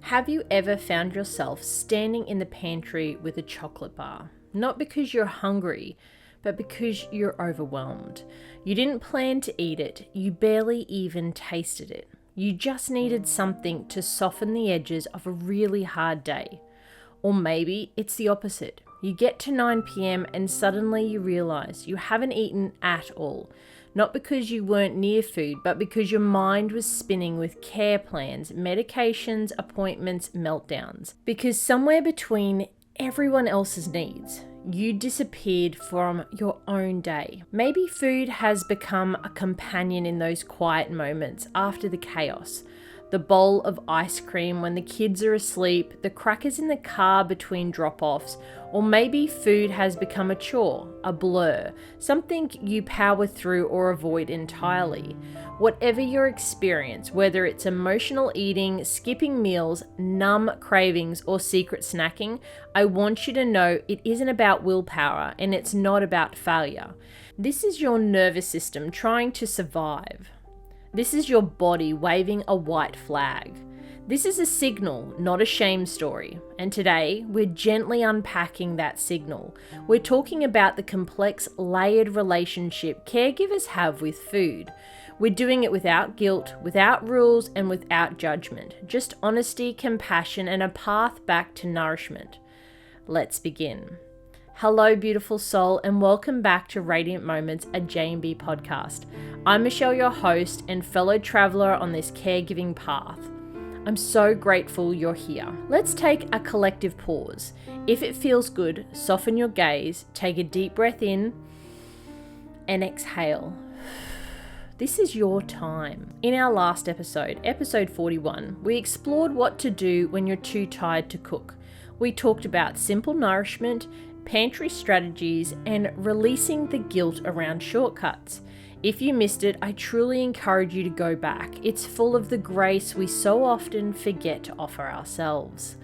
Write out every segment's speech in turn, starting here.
Have you ever found yourself standing in the pantry with a chocolate bar? Not because you're hungry, but because you're overwhelmed. You didn't plan to eat it, you barely even tasted it. You just needed something to soften the edges of a really hard day. Or maybe it's the opposite. You get to 9 p.m. and suddenly you realize you haven't eaten at all. Not because you weren't near food, but because your mind was spinning with care plans, medications, appointments, meltdowns. Because somewhere between everyone else's needs, you disappeared from your own day. Maybe food has become a companion in those quiet moments after the chaos. The bowl of ice cream when the kids are asleep, the crackers in the car between drop-offs, or maybe food has become a chore, a blur, something you power through or avoid entirely. Whatever your experience, whether it's emotional eating, skipping meals, numb cravings, or secret snacking, I want you to know it isn't about willpower and it's not about failure. This is your nervous system trying to survive. This is your body waving a white flag. This is a signal, not a shame story. And today, we're gently unpacking that signal. We're talking about the complex, layered relationship caregivers have with food. We're doing it without guilt, without rules, and without judgment. Just honesty, compassion, and a path back to nourishment. Let's begin. Hello, beautiful soul, and welcome back to Radiant Moments, a J&B podcast. I'm Michelle, your host and fellow traveler on this caregiving path. I'm so grateful you're here. Let's take a collective pause. If it feels good, soften your gaze, take a deep breath in, and exhale. This is your time. In our last episode, episode 41, we explored what to do when you're too tired to cook. We talked about simple nourishment, pantry strategies, and releasing the guilt around shortcuts. If you missed it, I truly encourage you to go back. It's full of the grace we so often forget to offer ourselves.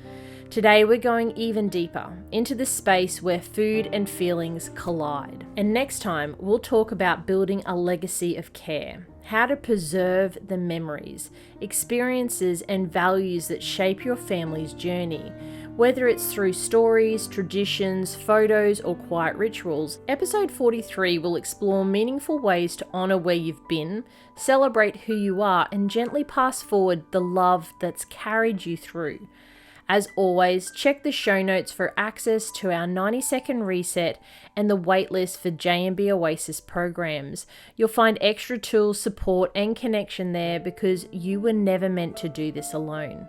Today we're going even deeper into the space where food and feelings collide. And next time we'll talk about building a legacy of care, how to preserve the memories, experiences, and values that shape your family's journey. Whether it's through stories, traditions, photos, or quiet rituals, episode 43 will explore meaningful ways to honor where you've been, celebrate who you are, and gently pass forward the love that's carried you through. As always, check the show notes for access to our 90-second reset and the waitlist for J&B Oasis programs. You'll find extra tools, support, and connection there because you were never meant to do this alone.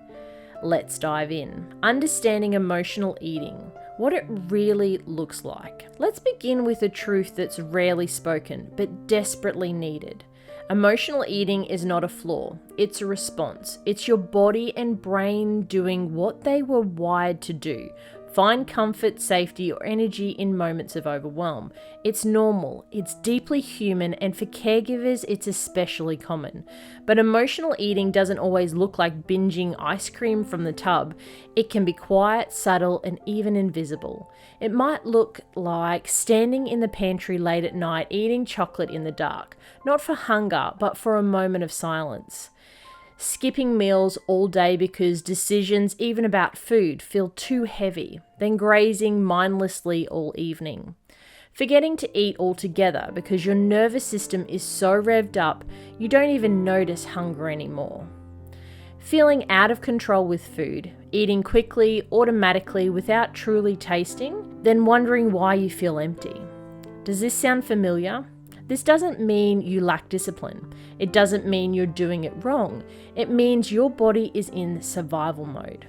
Let's dive in. Understanding emotional eating, what it really looks like. Let's begin with a truth that's rarely spoken, but desperately needed. Emotional eating is not a flaw, it's a response. It's your body and brain doing what they were wired to do. Find comfort, safety, or energy in moments of overwhelm. It's normal, it's deeply human, and for caregivers, it's especially common. But emotional eating doesn't always look like binging ice cream from the tub. It can be quiet, subtle, and even invisible. It might look like standing in the pantry late at night eating chocolate in the dark, not for hunger, but for a moment of silence. Skipping meals all day because decisions, even about food, feel too heavy, then grazing mindlessly all evening. Forgetting to eat altogether because your nervous system is so revved up you don't even notice hunger anymore. Feeling out of control with food, eating quickly, automatically, without truly tasting, then wondering why you feel empty. Does this sound familiar? This doesn't mean you lack discipline. It doesn't mean you're doing it wrong. It means your body is in survival mode.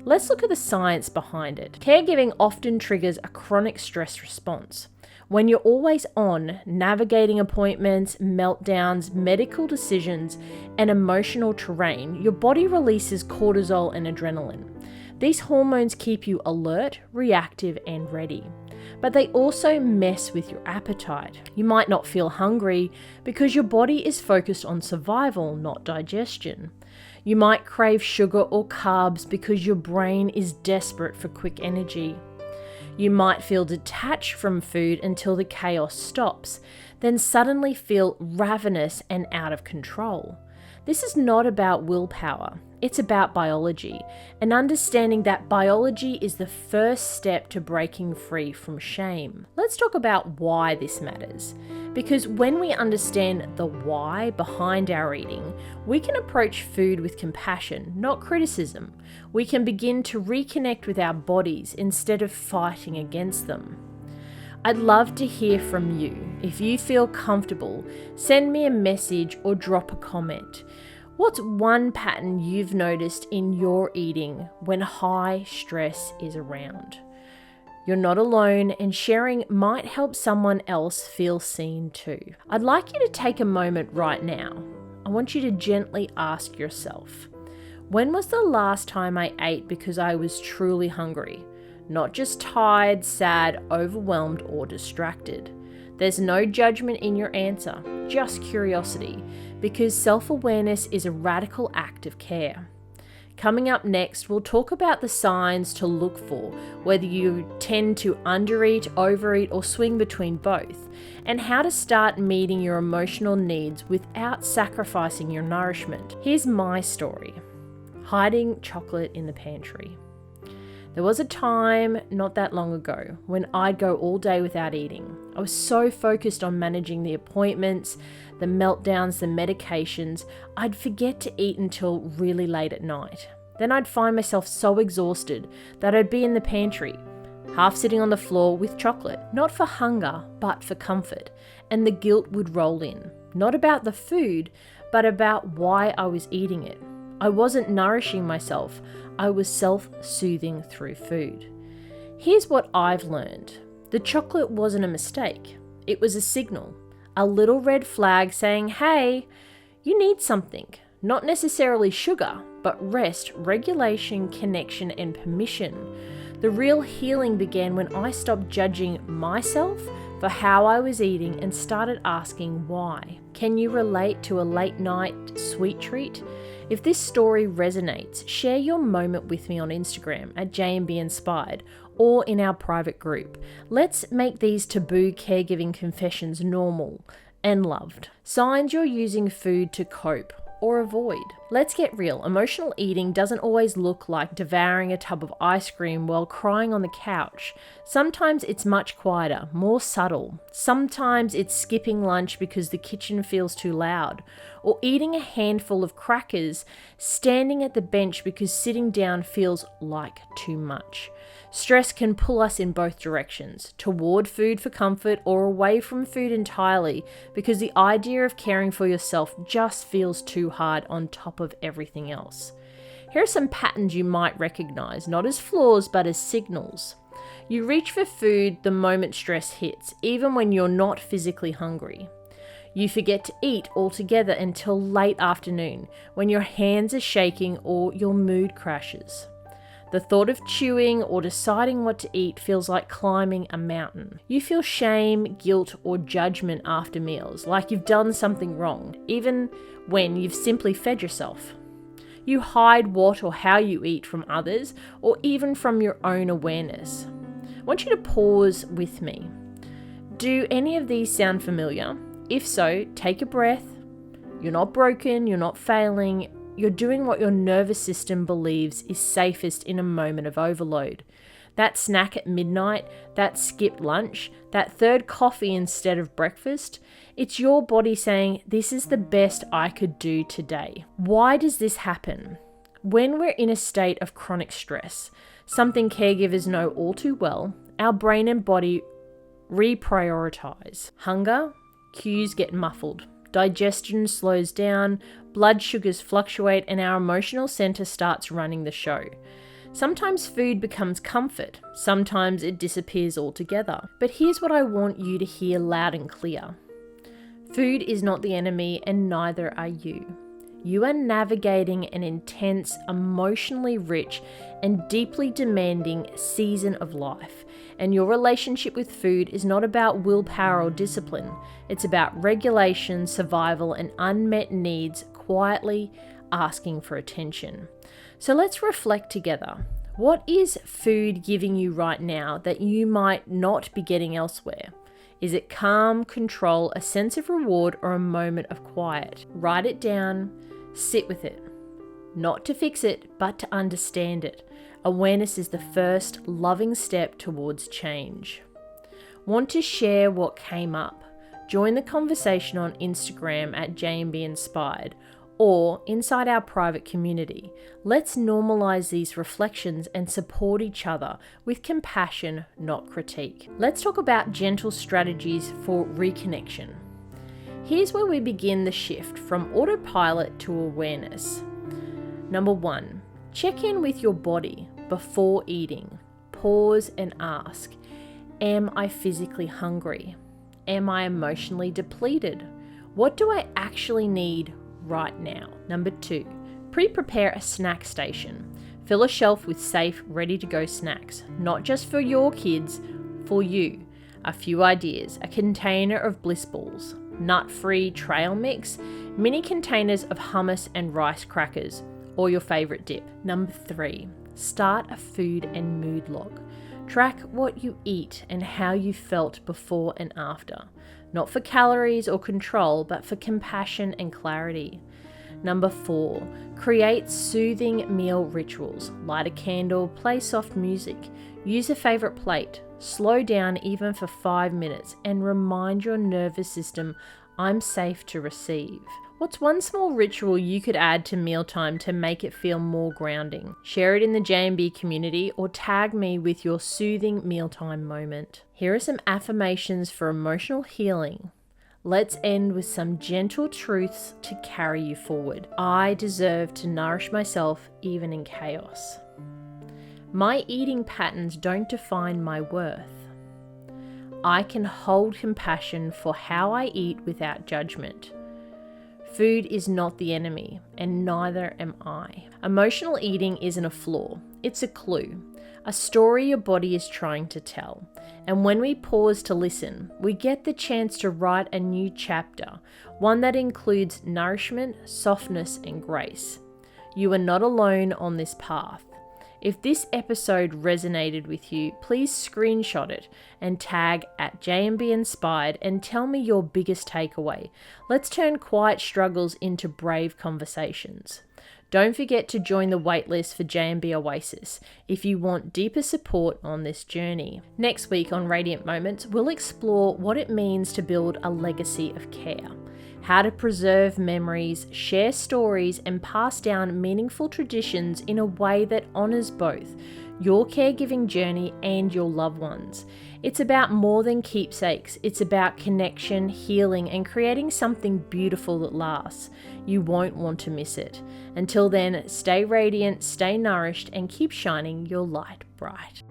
Let's look at the science behind it. Caregiving often triggers a chronic stress response. When you're always on, navigating appointments, meltdowns, medical decisions, and emotional terrain, your body releases cortisol and adrenaline. These hormones keep you alert, reactive, and ready. But they also mess with your appetite. You might not feel hungry because your body is focused on survival, not digestion. You might crave sugar or carbs because your brain is desperate for quick energy. You might feel detached from food until the chaos stops, then suddenly feel ravenous and out of control. This is not about willpower. It's about biology, and understanding that biology is the first step to breaking free from shame. Let's talk about why this matters. Because when we understand the why behind our eating, we can approach food with compassion, not criticism. We can begin to reconnect with our bodies instead of fighting against them. I'd love to hear from you. If you feel comfortable, send me a message or drop a comment. What's one pattern you've noticed in your eating when high stress is around? You're not alone, and sharing might help someone else feel seen too. I'd like you to take a moment right now. I want you to gently ask yourself, when was the last time I ate because I was truly hungry? Not just tired, sad, overwhelmed, or distracted. There's no judgment in your answer, just curiosity, because self-awareness is a radical act of care. Coming up next, we'll talk about the signs to look for, whether you tend to undereat, overeat, or swing between both, and how to start meeting your emotional needs without sacrificing your nourishment. Here's my story: hiding chocolate in the pantry. There was a time not that long ago when I'd go all day without eating. I was so focused on managing the appointments, the meltdowns, the medications, I'd forget to eat until really late at night. Then I'd find myself so exhausted that I'd be in the pantry, half sitting on the floor with chocolate, not for hunger, but for comfort. And the guilt would roll in, not about the food, but about why I was eating it. I wasn't nourishing myself. I was self-soothing through food. Here's what I've learned. The chocolate wasn't a mistake. It was a signal, a little red flag saying, hey, you need something. Not necessarily sugar, but rest, regulation, connection, and permission. The real healing began when I stopped judging myself for how I was eating and started asking why. Can you relate to a late night sweet treat? If this story resonates, share your moment with me on Instagram at JMBinspired or in our private group. Let's make these taboo caregiving confessions normal and loved. Signs you're using food to cope or avoid. Let's get real. Emotional eating doesn't always look like devouring a tub of ice cream while crying on the couch. Sometimes it's much quieter, more subtle. Sometimes it's skipping lunch because the kitchen feels too loud, or eating a handful of crackers, standing at the bench because sitting down feels like too much. Stress can pull us in both directions, toward food for comfort or away from food entirely, because the idea of caring for yourself just feels too hard on top of everything else. Here are some patterns you might recognize, not as flaws, but as signals. You reach for food the moment stress hits, even when you're not physically hungry. You forget to eat altogether until late afternoon, when your hands are shaking or your mood crashes. The thought of chewing or deciding what to eat feels like climbing a mountain. You feel shame, guilt, or judgment after meals, like you've done something wrong, even when you've simply fed yourself. You hide what or how you eat from others, or even from your own awareness. I want you to pause with me. Do any of these sound familiar? If so, take a breath. You're not broken, you're not failing. You're doing what your nervous system believes is safest in a moment of overload. That snack at midnight, that skipped lunch, that third coffee instead of breakfast, it's your body saying, this is the best I could do today. Why does this happen? When we're in a state of chronic stress, something caregivers know all too well, our brain and body reprioritize. Hunger cues get muffled. Digestion slows down, blood sugars fluctuate, and our emotional center starts running the show. Sometimes food becomes comfort, sometimes it disappears altogether. But here's what I want you to hear loud and clear. Food is not the enemy, and neither are you. You are navigating an intense, emotionally rich, and deeply demanding season of life. And your relationship with food is not about willpower or discipline. It's about regulation, survival, and unmet needs quietly asking for attention. So let's reflect together. What is food giving you right now that you might not be getting elsewhere? Is it calm, control, a sense of reward, or a moment of quiet? Write it down. Sit with it. Not to fix it, but to understand it. Awareness is the first loving step towards change. Want to share what came up? Join the conversation on Instagram at JMB Inspired or inside our private community. Let's normalize these reflections and support each other with compassion, not critique. Let's talk about gentle strategies for reconnection. Here's where we begin the shift from autopilot to awareness. Number 1, check in with your body before eating. Pause and ask, am I physically hungry? Am I emotionally depleted? What do I actually need right now? Number 2, pre-prepare a snack station. Fill a shelf with safe, ready-to-go snacks, not just for your kids, for you. A few ideas: a container of Bliss Balls, nut-free trail mix, mini containers of hummus and rice crackers, or your favorite dip. Number 3, start a food and mood log. Track what you eat and how you felt before and after. Not for calories or control, but for compassion and clarity. Number 4, create soothing meal rituals. Light a candle, play soft music, use a favorite plate, slow down even for 5 minutes, and remind your nervous system, I'm safe to receive. What's one small ritual you could add to mealtime to make it feel more grounding? Share it in the JMB community or tag me with your soothing mealtime moment. Here are some affirmations for emotional healing. Let's end with some gentle truths to carry you forward. I deserve to nourish myself even in chaos. My eating patterns don't define my worth. I can hold compassion for how I eat without judgment. Food is not the enemy, and neither am I. Emotional eating isn't a flaw, it's a clue, a story your body is trying to tell. And when we pause to listen, we get the chance to write a new chapter, one that includes nourishment, softness, and grace. You are not alone on this path. If this episode resonated with you, please screenshot it and tag at JMB Inspired and tell me your biggest takeaway. Let's turn quiet struggles into brave conversations. Don't forget to join the waitlist for JMB Oasis if you want deeper support on this journey. Next week on Radiant Moments, we'll explore what it means to build a legacy of care. How to preserve memories, share stories, and pass down meaningful traditions in a way that honours both your caregiving journey and your loved ones. It's about more than keepsakes. It's about connection, healing, and creating something beautiful that lasts. You won't want to miss it. Until then, stay radiant, stay nourished, and keep shining your light bright.